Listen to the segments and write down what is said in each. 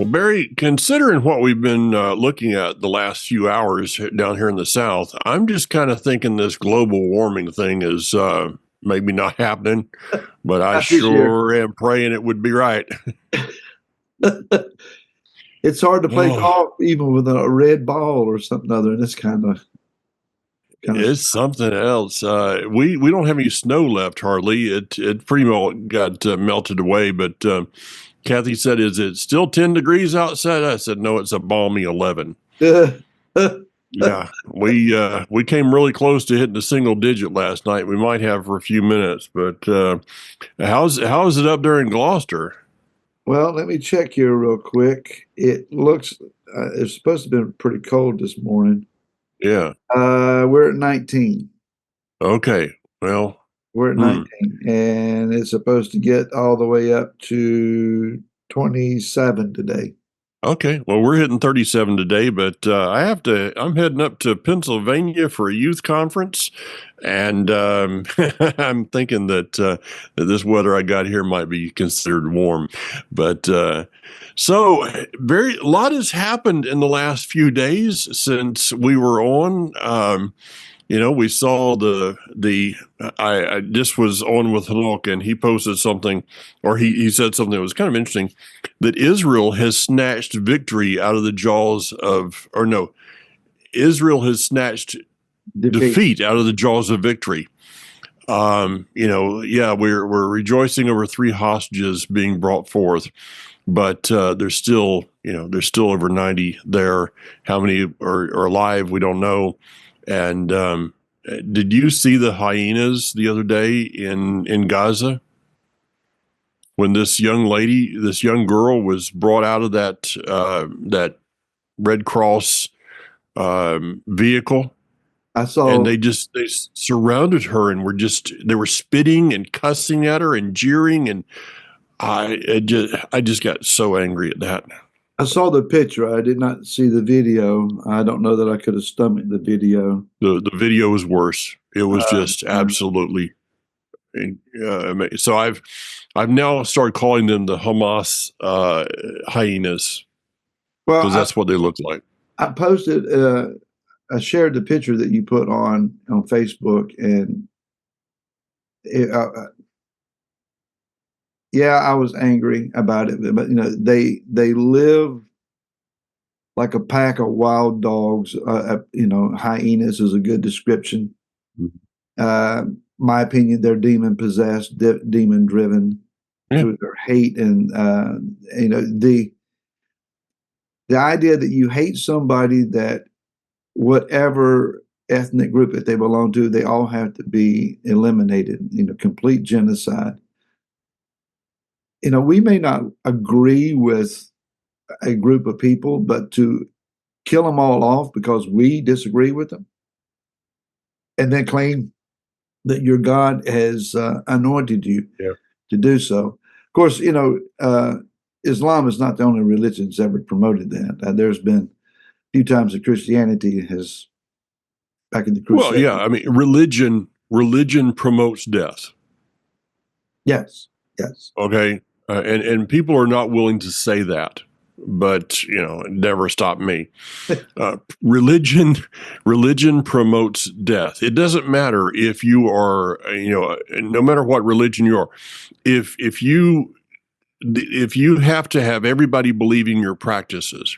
Well, Barry, considering what we've been looking at the last few hours down here in the South, I'm just kind of thinking this global warming thing is maybe not happening, but I Not this year. sure am praying it would be right. It's hard to play Oh, golf even with a red ball or something other, and it's kind of. it's something else. We don't have any snow left hardly. It pretty well got melted away, but Kathy said, "Is it still 10 degrees outside?" I said, "No, it's a balmy 11." Yeah, we came really close to hitting a single digit last night. We might have for a few minutes, but how's it up there in Gloucester? Well, let me check here real quick. It looks it's supposed to have been pretty cold this morning. Yeah. We're at 19. Okay. Well, We're at hmm. 19, and it's supposed to get all the way up to 27 today. Okay. Well, we're hitting 37 today, but I'm heading up to Pennsylvania for a youth conference. And I'm thinking that this weather I got here might be considered warm. But so a lot has happened in the last few days since we were on. We saw I just was on with Hanok and he posted something, or he said something that was kind of interesting, that Israel has snatched victory out of the jaws of, or no, Israel has snatched Defeat. defeat out of the jaws of victory. Yeah, we're rejoicing over 3 hostages being brought forth, but there's still over 90 there. How many are alive? We don't know. And did you see the hyenas the other day in Gaza when this young girl was brought out of that Red Cross vehicle? I And saw they surrounded her and they were spitting and cussing at her and jeering, and I just got so angry at that. I saw the picture. I did not see the video. I don't know that I could have stomached the video. The video was worse. It was Uh, just uh, absolutely. So I've now started calling them the Hamas hyenas well, because that's what they look like. I posted. I shared the picture that you put on Facebook, and it, yeah, I was angry about it. But they live like a pack of wild dogs. Hyenas is a good description. Mhm. My opinion, they're demon possessed, demon driven Yeah. through their hate, and the idea that you hate somebody, that whatever ethnic group that they belong to, they all have to be eliminated. Complete genocide. We may not agree with a group of people, but to kill them all off because we disagree with them, and then claim that your God has anointed you Yeah. to do so. Of course, Islam is not the only religion that's ever promoted that. There's been a few times that Christianity has, back in the Well, Crusades. yeah. I mean, religion promotes death. Yes, yes. Okay, and people are not willing to say that, but it never stopped me. Religion promotes death. It doesn't matter if you are, no matter what religion you are. If you have to have everybody believing your practices,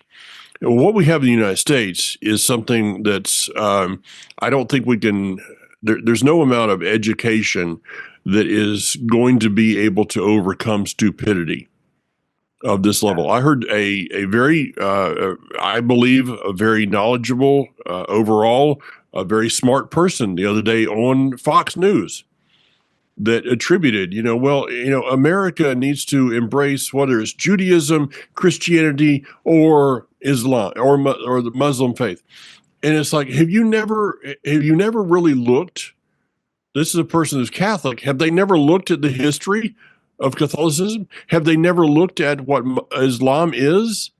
what we have in the United States is something that's I don't think we can. There's no amount of education that is going to be able to overcome stupidity of this level. I heard a very, I believe, a very knowledgeable, overall, a very smart person the other day on Fox News that attributed, America needs to embrace whether it's Judaism, Christianity, or Islam, or the Muslim faith. And it's like, have you never really looked? This is a person who's Catholic. Have they never looked at the history of Catholicism? Have they never looked at what Islam is?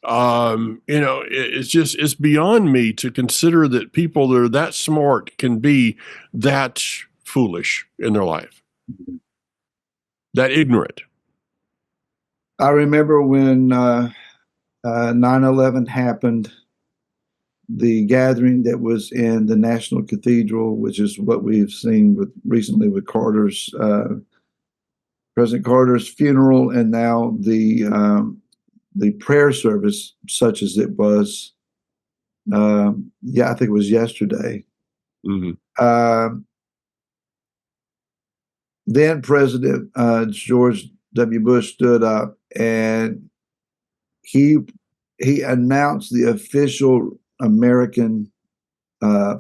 It's beyond me to consider that people that are that smart can be that foolish in their life, that ignorant. I remember when 9/11 happened, the gathering that was in the National Cathedral, which is what we've seen recently with President Carter's funeral, and now the prayer service, such as it was. Yeah, I think it was yesterday. Mhm. Then President George W. Bush stood up and he announced the official American uh,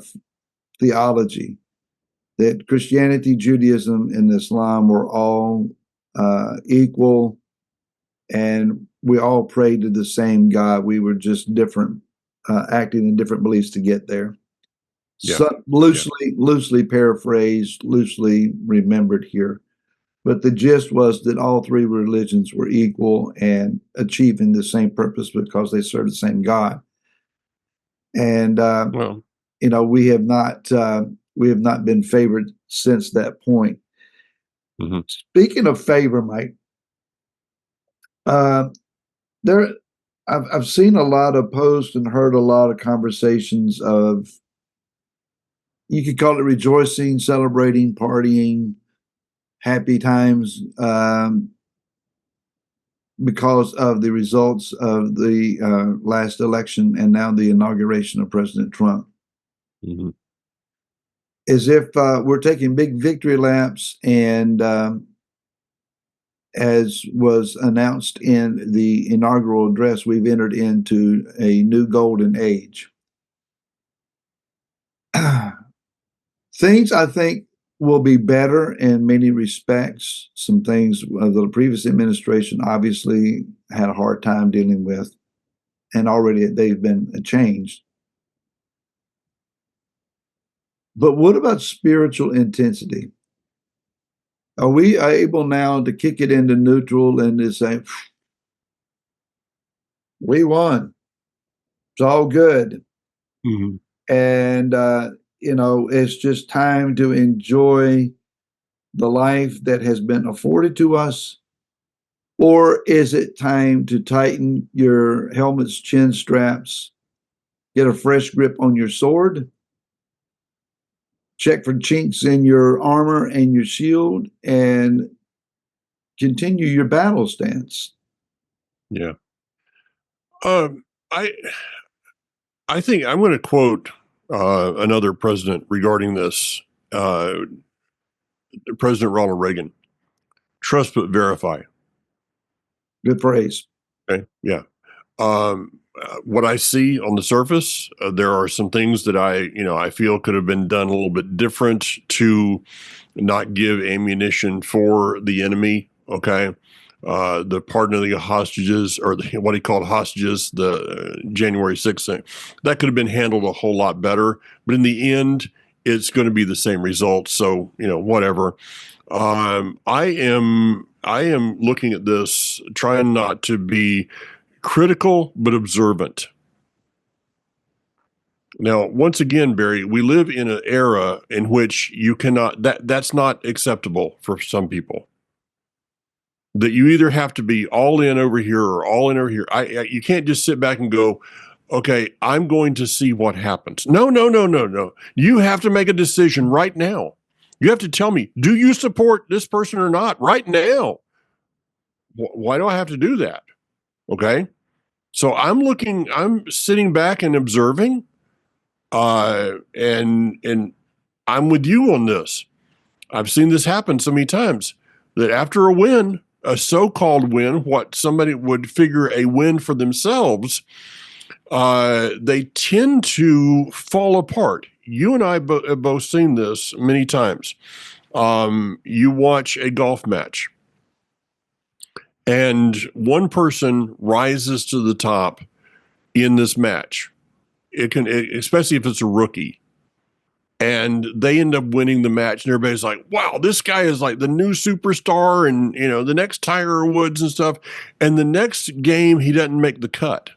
theology that Christianity, Judaism, and Islam were all equal, and we all prayed to the same God. We were just different, acting in different beliefs to get there. Yeah. So Yeah. loosely paraphrased, loosely remembered here. But the gist was that all three religions were equal and achieving the same purpose because they serve the same God. And Well, we have not been favored since that point. mhm. Speaking of favor, Mike, uh, there I've seen a lot of posts and heard a lot of conversations of, you could call it rejoicing, celebrating, partying, happy times, because of the results of the last election and now the inauguration of President Trump. Mhm. As if we're taking big victory laps, and as was announced in the inaugural address, we've entered into a new golden age. Things, I think, will be better in many respects. Some things the previous administration obviously had a hard time dealing with, and already they've been changed. But what about spiritual intensity? Are we able now to kick it into neutral and to say, we won, it's all good? Mhm. And, it's just time to enjoy the life that has been afforded to us? Or is it time to tighten your helmet's chin straps, get a fresh grip on your sword, check for chinks in your armor and your shield, and continue your battle stance? Yeah. Um, I I think I'm going to quote another president regarding this. Uh, President Ronald Reagan: "Trust but verify." Good phrase. Okay. Yeah. What I see on the surface, there are some things that I feel could have been done a little bit different to not give ammunition for the enemy. Okay. The pardoning of the hostages, or what he called hostages, the January 6th thing, that could have been handled a whole lot better. But in the end, it's going to be the same result. So, whatever. I am looking at this, trying not to be critical but observant. Now, once again, Barry, we live in an era in which you cannot, that's not acceptable for some people. That you either have to be all in over here or all in over here. You can't just sit back and go, okay, I'm going to see what happens. No, no, no, no, no. You have to make a decision right now. You have to tell me, do you support this person or not right now? Why do I have to do that? Okay. So I'm sitting back and observing, and I'm with you on this. I've seen this happen so many times that after a win, a so-called win, what somebody would figure a win for themselves, they tend to fall apart. You and I have both seen this many times. You watch a golf match, and one person rises to the top in this match. Especially if it's a rookie, and they end up winning the match, and everybody's like, wow, this guy is like the new superstar, and the next Tiger Woods and stuff. And the next game he doesn't make the cut.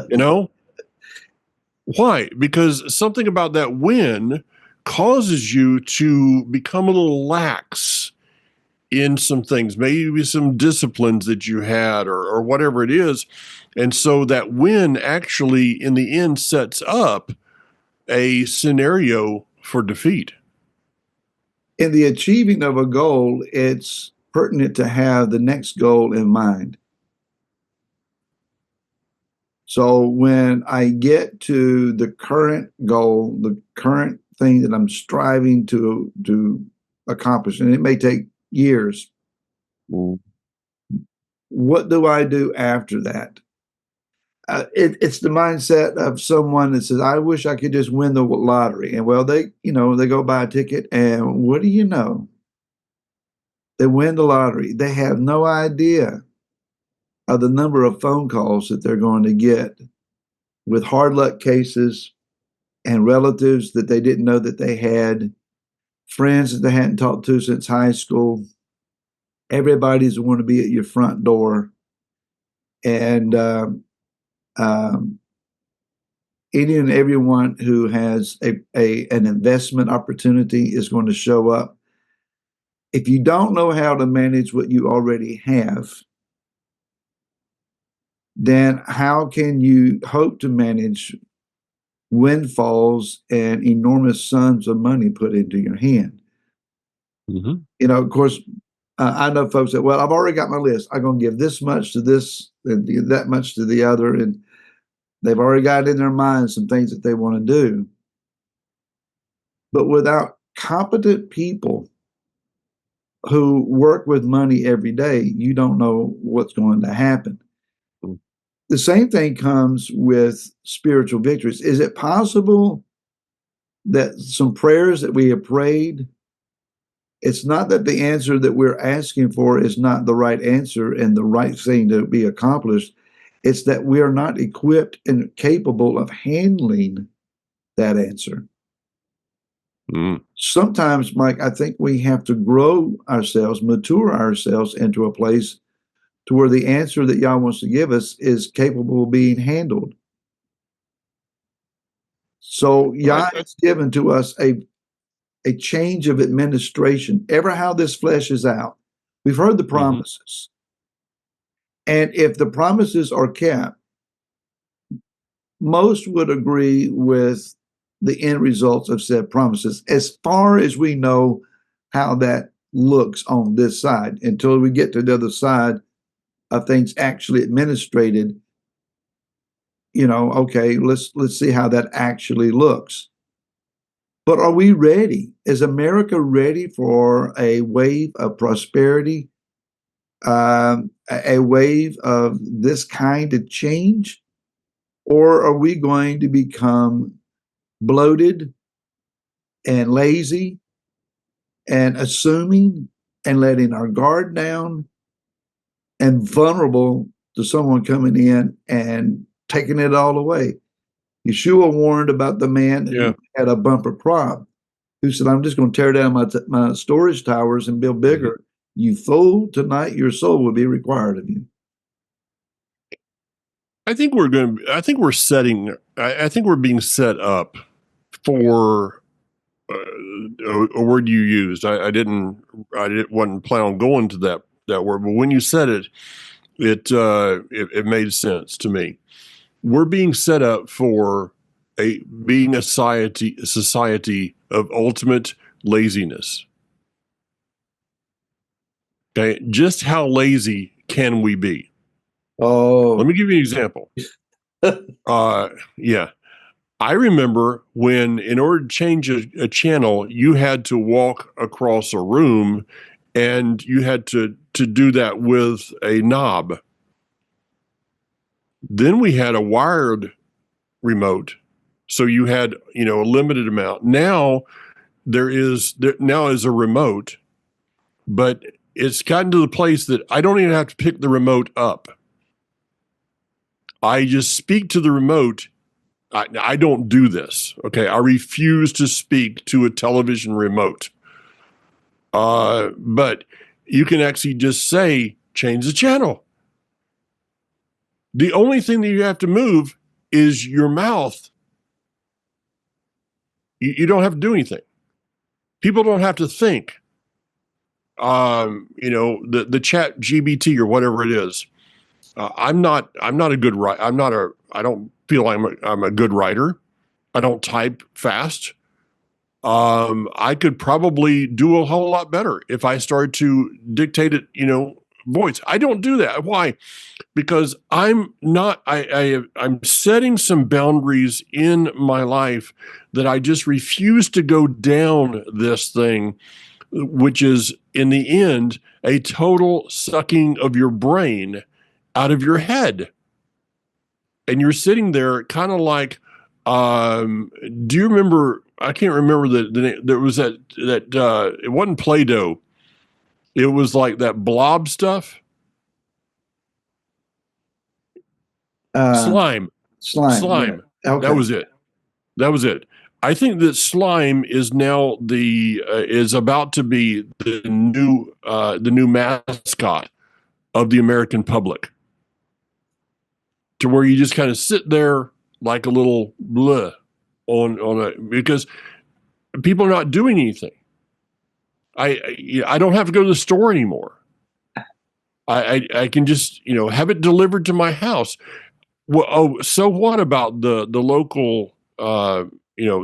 you know why? Because something about that win causes you to become a little lax in some things, maybe some disciplines that you had or whatever it is. And so that win actually in the end sets up a scenario for defeat. In the achieving of a goal, it's pertinent to have the next goal in mind. So when I get to the current goal, the current thing that I'm striving to accomplish, and it may take years, what do I do after that? It's the mindset of someone that says, "I wish I could just win the lottery." And well, they go buy a ticket, and what do you know? They win the lottery. They have no idea of the number of phone calls that they're going to get with hard luck cases and relatives that they didn't know that they had, friends that they hadn't talked to since high school. Everybody's going to be at your front door, and any and everyone who has an investment opportunity is going to show up. If you don't know how to manage what you already have, then how can you hope to manage windfalls and enormous sums of money put into your hand? Mm-hmm. Of course, I know folks that, well, I've already got my list. I'm going to give this much to this and that much to the other. And they've already got in their mind some things that they want to do. But without competent people who work with money every day, you don't know what's going to happen. Mm. The same thing comes with spiritual victories. Is it possible that some prayers that we have prayed, it's not that the answer that we're asking for is not the right answer and the right thing to be accomplished. It's that we are not equipped and capable of handling that answer. Sometimes, Mike, I think we have to grow ourselves, mature ourselves into a place to where the answer that Yah wants to give us is capable of being handled. So Yah has given to us a change of administration. Ever how this fleshes out, we've heard the promises. And if the promises are kept, most would agree with the end results of said promises, as far as we know how that looks on this side. Until we get to the other side of things actually administrated, okay, let's see how that actually looks. But are we ready? Is America ready for a wave of prosperity, a wave of this kind of change? Or are we going to become bloated and lazy and assuming and letting our guard down and vulnerable to someone coming in and taking it all away? Yeshua warned about the man who had a bumper crop, who said, "I'm just going to tear down my storage towers and build bigger." You fool, tonight your soul will be required of you. I think we're being set up for a word you used. I wasn't planning on going to that word, but when you said it, it made sense to me. We're being set up for being a society of ultimate laziness. Okay, just how lazy can we be? Oh, let me give you an example. Yeah. I remember when, in order to change a channel, you had to walk across a room, and you had to do that with a knob. Then we had a wired remote, so you had a limited amount. Now there is a remote, but it's gotten to the place that I don't even have to pick the remote up. I just speak to the remote. I don't do this. Okay. I refuse to speak to a television remote. But you can actually just say, change the channel. The only thing that you have to move is your mouth. You don't have to do anything. People don't have to think. the chat GBT or whatever it is. I'm not a good writer. I don't feel I'm a good writer. I don't type fast. I could probably do a whole lot better if I started to dictate it, voice. I don't do that. Why? Because I'm not, I'm setting some boundaries in my life that I just refuse to go down this thing, which is in the end, a total sucking of your brain out of your head. And you're sitting there kind of like, do you remember? I can't remember there was that it wasn't Play-Doh. It was like that blob stuff. Uh, Slime. slime. Yeah. Slime. Okay. That was it. That was it. I think that slime is now is about to be the new mascot of the American public, to where you just kind of sit there like a little bleh because people are not doing anything. I don't have to go to the store anymore. I can just have it delivered to my house. Well, so what about the local the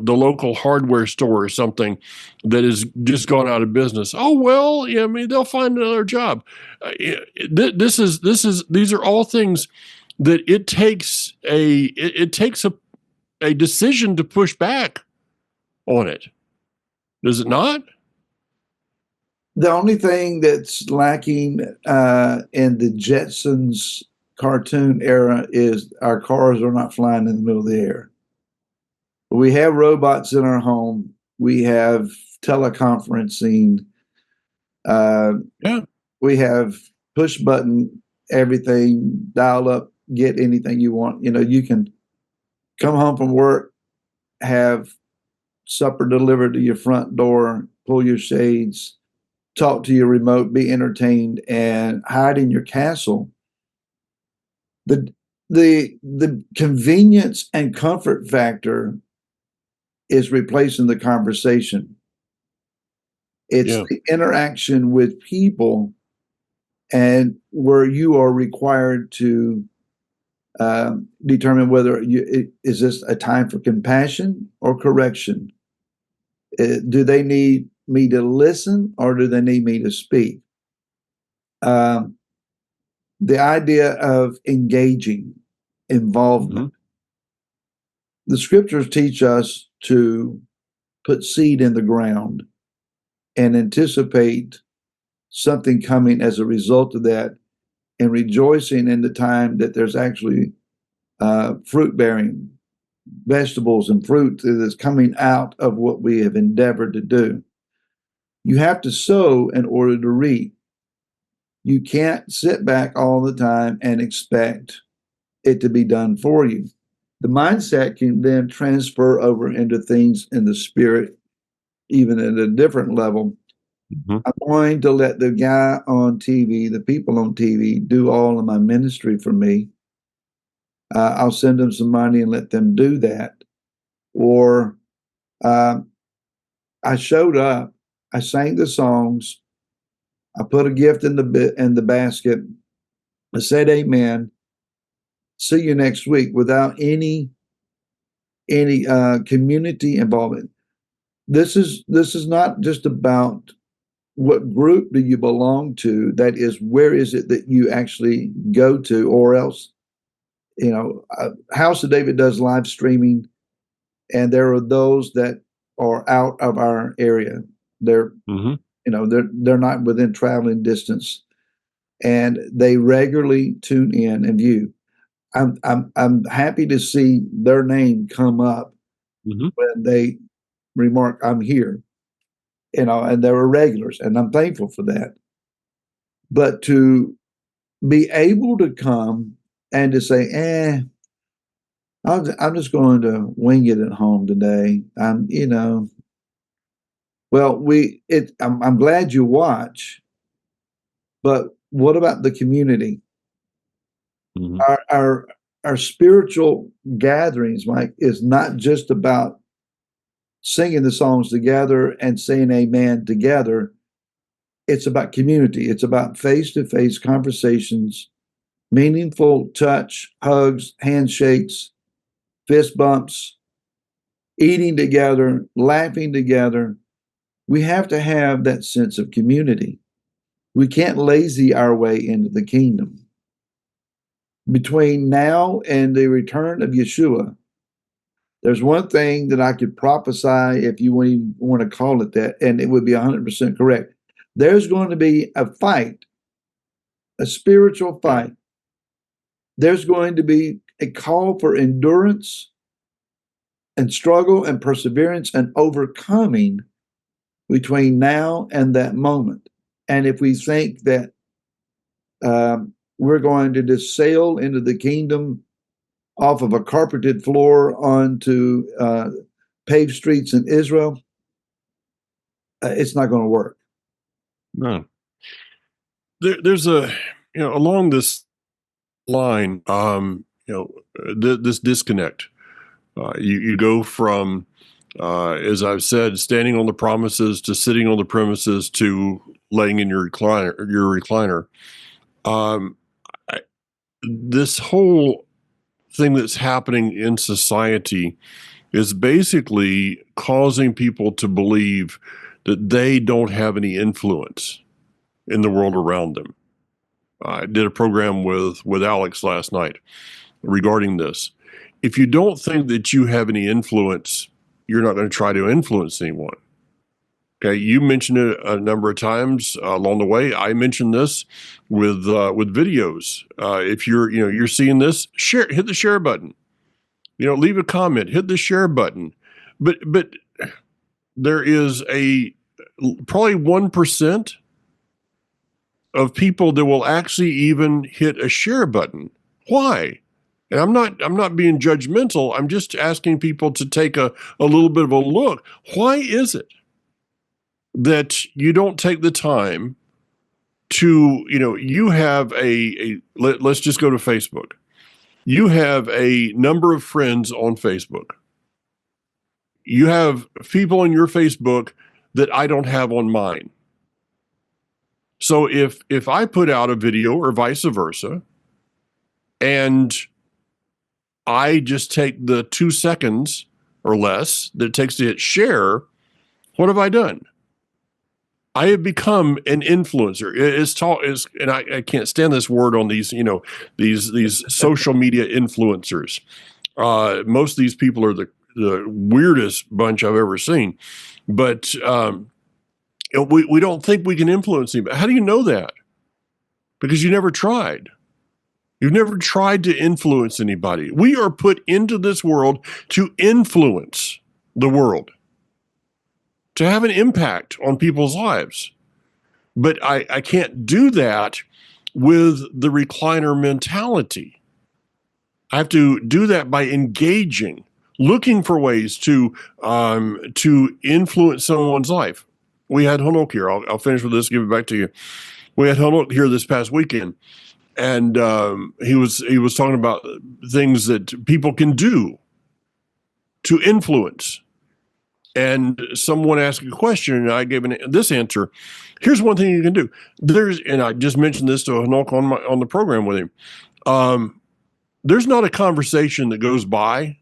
local hardware store or something that has just gone out of business? Oh well, yeah, I mean they'll find another job. These are all things that it takes a decision to push back on it. Does it not? The only thing that's lacking in the Jetsons cartoon era is our cars are not flying in the middle of the air. We have robots in our home. We have teleconferencing. Yeah. We have push button everything, dial up, get anything you want. You can come home from work, have supper delivered to your front door, pull your shades, talk to your remote, be entertained, and hide in your castle. The convenience and comfort factor is replacing the conversation. It's the interaction with people, and where you are required to determine whether is this a time for compassion or correction. Do they need me to listen or do they need me to speak? The idea of engaging, involvement. The scriptures teach us to put seed in the ground and anticipate something coming as a result of that, and rejoicing in the time that there's actually fruit bearing vegetables and fruit that is coming out of what we have endeavored to do. You have to sow in order to reap. You can't sit back all the time and expect it to be done for you. The mindset can then transfer over into things in the spirit, even at a different level. I'm going to let the guy on TV, the people on TV, do all of my ministry for me. I'll send them some money and let them do that. Or I showed up, I sang the songs, I put a gift in the basket, I said amen, see you next week, without any community involvement. This is not just about what group do you belong to. That is, where is it that you actually go to, or else, House of David does live streaming, and there are those that are out of our area. They're they're not within traveling distance, and they regularly tune in and view. I'm happy to see their name come up when they remark, "I'm here," and they were regulars, and I'm thankful for that. But to be able to come and to say, I'm just going to wing it at home today. I'm glad you watch, but what about the community? Our spiritual gatherings, Mike, is not just about singing the songs together and saying amen together. It's about community. It's about face-to-face conversations, meaningful touch, hugs, handshakes, fist bumps, eating together, laughing together. We have to have that sense of community. We can't lazy our way into the kingdom. Between now and the return of Yeshua, there's one thing that I could prophesy, if you want to call it that, and it would be 100% correct. There's going to be a fight, a spiritual fight. There's going to be a call for endurance and struggle and perseverance and overcoming between now and that moment. And if we think that we're going to just sail into the kingdom off of a carpeted floor onto paved streets in Israel, it's not going to work. No. There's along this line, this disconnect. You go from, as I've said, standing on the promises to sitting on the premises to laying in your recliner. This whole thing that's happening in society is basically causing people to believe that they don't have any influence in the world around them. I did a program with Alex last night regarding this. If you don't think that you have any influence, you're not going to try to influence anyone. Okay, you mentioned it a number of times along the way. I mentioned this with videos. If you're seeing this, hit the share button. Leave a comment, hit the share button. But there is probably 1% of people that will actually even hit a share button. Why? And I'm not being judgmental. I'm just asking people to take a little bit of a look. Why is it that you don't take the time to, you have let's just go to Facebook. You have a number of friends on Facebook. You have people on your Facebook that I don't have on mine. So if I put out a video or vice versa, and I just take the 2 seconds or less that it takes to hit share, what have I done? I have become an influencer. And I can't stand this word on these, these social media influencers. Most of these people are the weirdest bunch I've ever seen. But we don't think we can influence anybody. How do you know that? Because you never tried. You've never tried to influence anybody. We are put into this world to influence the world, to have an impact on people's lives. But I can't do that with the recliner mentality. I have to do that by engaging, looking for ways to influence someone's life. We had Hanok here. I'll finish with this, give it back to you. We had Hanok here this past weekend. And he was talking about things that people can do to influence. And someone asked a question, and I gave this answer. Here's one thing you can do. And I just mentioned this to Hanok on the program with him. There's not a conversation that goes by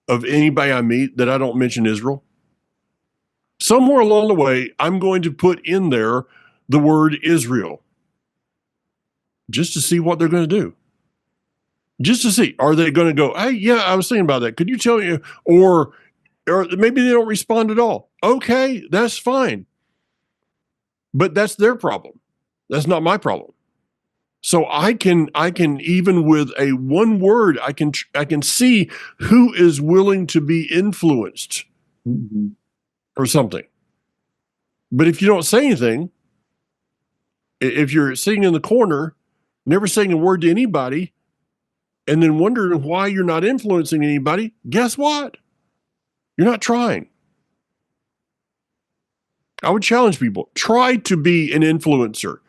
of anybody I meet that I don't mention Israel. Somewhere along the way, I'm going to put in there the word Israel, just to see what they're going to do. Just to see, are they going to go, hey, yeah, I was thinking about that. Could you tell me? Or maybe they don't respond at all. Okay, that's fine. But that's their problem. That's not my problem. So I can even with a one word, I can see who is willing to be influenced or something. But if you don't say anything, if you're sitting in the corner, never saying a word to anybody, and then wondering why you're not influencing anybody, guess what? You're not trying. I would challenge people, try to be an influencer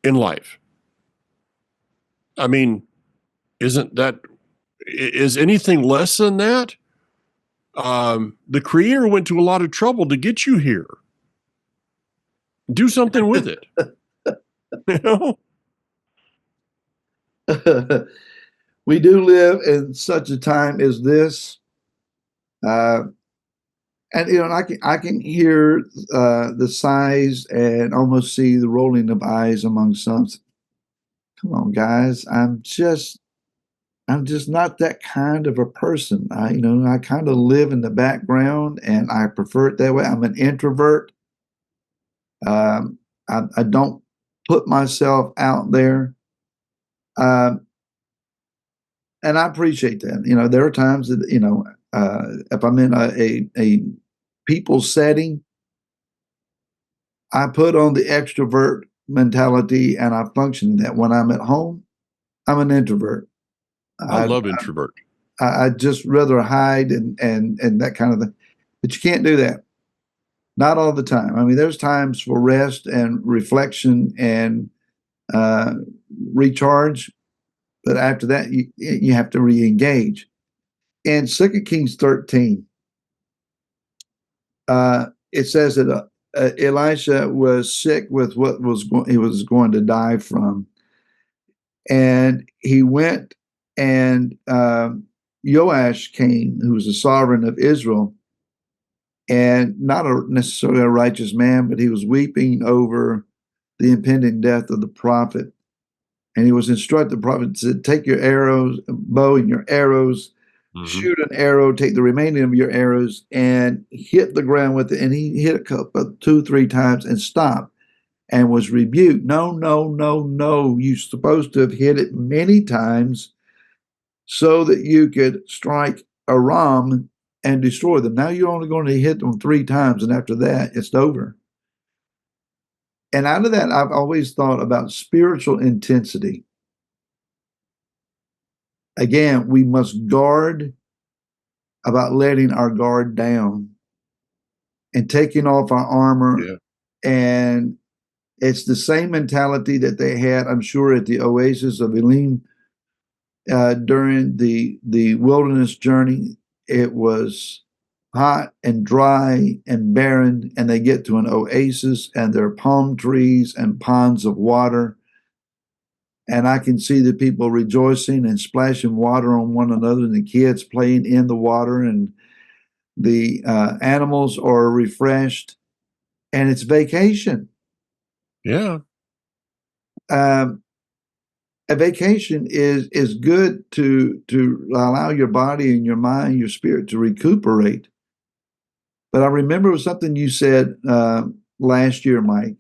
in life. I mean, is anything less than that? The Creator went to a lot of trouble to get you here. Do something with it. You know? We do live in such a time as this. Uh, and and I can hear the sighs and almost see the rolling of eyes among some. Come on, guys, I'm just not that kind of a person. I kind of live in the background, and I prefer it that way. I'm an introvert. I don't put myself out there, um, and I appreciate that. There are times that if I'm in a people setting, I put on the extrovert mentality, and I function in that. When I'm at home, I'm an introvert. I I, love introvert. I'd just rather hide and that kind of thing. But you can't do that. Not all the time. I mean, there's times for rest and reflection and uh, recharge, but after that, you have to re-engage. In 2 Kings 13, it says that Elisha was sick with what he was going to die from, and he went and Joash came, who was the sovereign of Israel, and not necessarily a righteous man, but he was weeping over the impending death of the prophet. And he was instructed, the prophet said, take your arrows, bow and your arrows, shoot an arrow, take the remaining of your arrows and hit the ground with it. And he hit a couple, 2, 3 times and stopped and was rebuked. No, no, no, no. You're supposed to have hit it many times so that you could strike Aram and destroy them. Now you're only going to hit them 3 times, and after that, it's over. And out of that, I've always thought about spiritual intensity. Again, we must guard about letting our guard down and taking off our armor. Yeah. And it's the same mentality that they had, I'm sure, at the oasis of Elim during the wilderness journey. It was hot and dry and barren, and they get to an oasis, and there are palm trees and ponds of water. And I can see the people rejoicing and splashing water on one another, and the kids playing in the water, and the animals are refreshed, and it's vacation. Yeah. Um, a vacation is good to allow your body and your mind, your spirit to recuperate. But I remember it was something you said last year, Mike.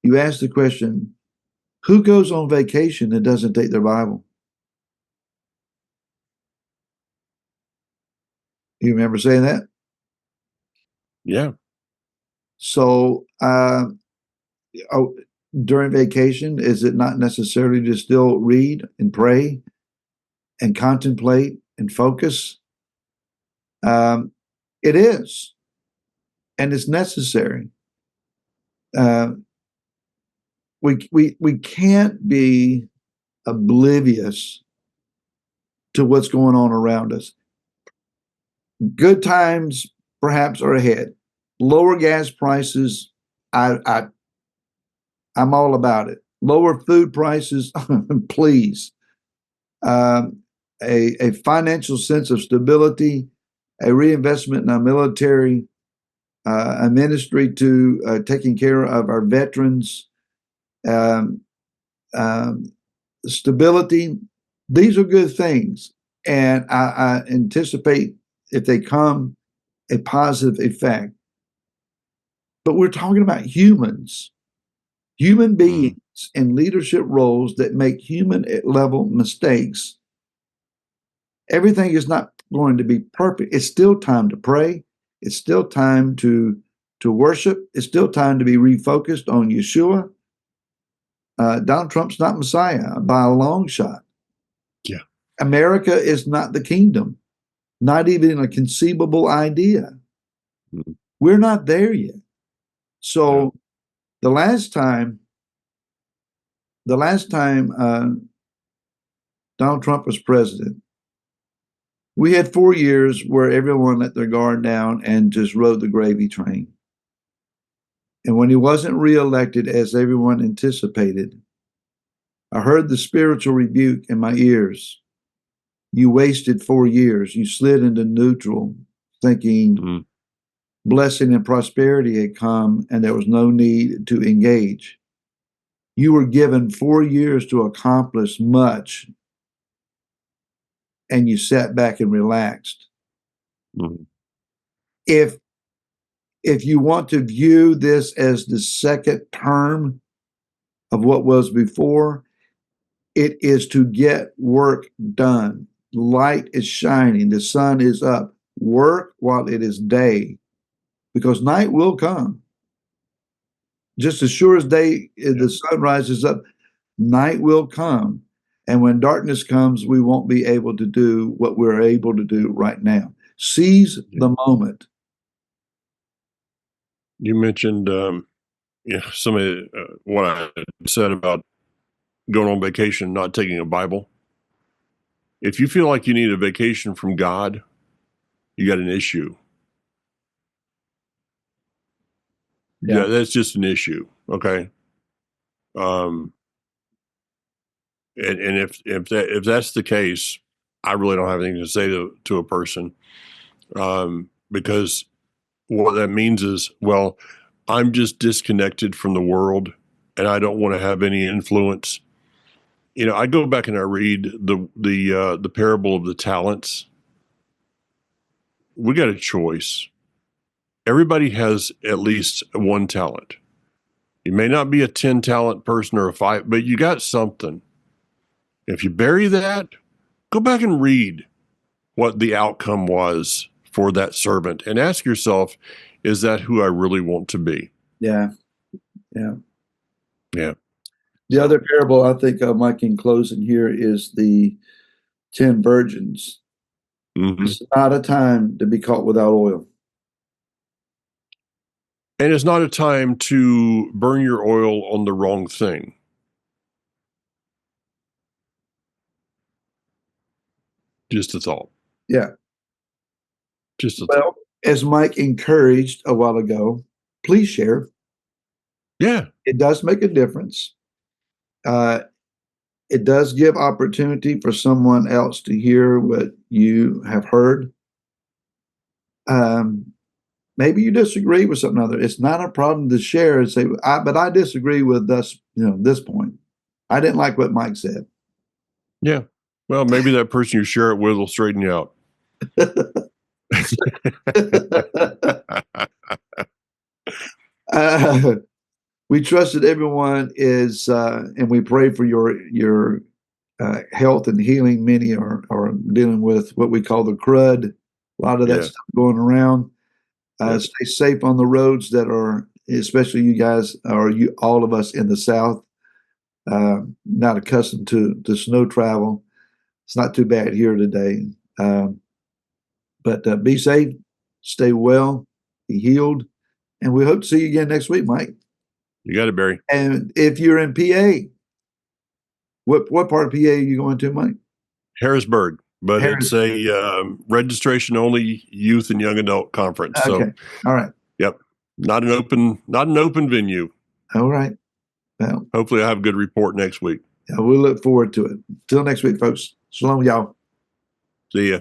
You asked the question, who goes on vacation and doesn't take their Bible? You remember saying that? Yeah. So during vacation, is it not necessarily to still read and pray and contemplate and focus? It is, and it's necessary. We can't be oblivious to what's going on around us. Good times perhaps are ahead. Lower gas prices, I'm all about it. Lower food prices, please. A financial sense of stability, a reinvestment in our military, a ministry to taking care of our veterans, um, um, stability. These are good things. And I anticipate, if they come, a positive effect. But we're talking about humans, human beings in leadership roles that make human level mistakes. Everything is not going to be perfect. It's still time to pray. It's still time to worship. It's still time to be refocused on Yeshua. Donald Trump's not Messiah by a long shot. Yeah. America is not the kingdom, not even a conceivable idea. We're not there yet. So the last time Donald Trump was president, we had 4 years where everyone let their guard down and just rode the gravy train. And when he wasn't reelected as everyone anticipated, I heard the spiritual rebuke in my ears. You wasted 4 years. You slid into neutral, thinking blessing and prosperity had come and there was no need to engage. You were given 4 years to accomplish much, and you sat back and relaxed. Mm-hmm. If you want to view this as the second term of what was before, it is to get work done. Light is shining, the sun is up. Work while it is day, because night will come. Just as sure as the sun rises up, night will come. And when darkness comes, we won't be able to do what we're able to do right now. Seize the moment. You mentioned, some of what I said about going on vacation, not taking a Bible. If you feel like you need a vacation from God, you got an issue. Yeah, that's just an issue. Okay. And if that's the case, I really don't have anything to say to a person, because what that means is, well, I'm just disconnected from the world, and I don't want to have any influence. I go back and I read the parable of the talents. We got a choice. Everybody has at least one talent. You may not be a 10 talent person or a 5, but you got something. If you bury that, go back and read what the outcome was for that servant and ask yourself, is that who I really want to be? Yeah. The So, other parable I think of, Mike, in closing here, is the 10 virgins. It's not a time to be caught without oil. And it's not a time to burn your oil on the wrong thing. Just a thought. Yeah. Just a thought. As Mike encouraged a while ago, please share. Yeah. It does make a difference. It does give opportunity for someone else to hear what you have heard. Maybe you disagree with something other. It's not a problem to share and say, but I disagree with this point. I didn't like what Mike said. Yeah. Well, maybe that person you share it with will straighten you out. We trust that everyone is, and we pray for your health and healing. Many are dealing with what we call the crud. A lot of that stuff going around. Stay safe on the roads that are, especially you guys, or all of us in the South, not accustomed to snow travel. It's not too bad here today. But be safe, stay well, be healed, and we hope to see you again next week, Mike. You got it, Barry. And if you're in PA, what part of PA are you going to, Mike? Harrisburg, but it's a registration only youth and young adult conference. Okay. So, all right. Yep, not an open venue. All right. Well, hopefully, I have a good report next week. Yeah, we'll look forward to it. Till next week, folks. Shalom, y'all. See ya.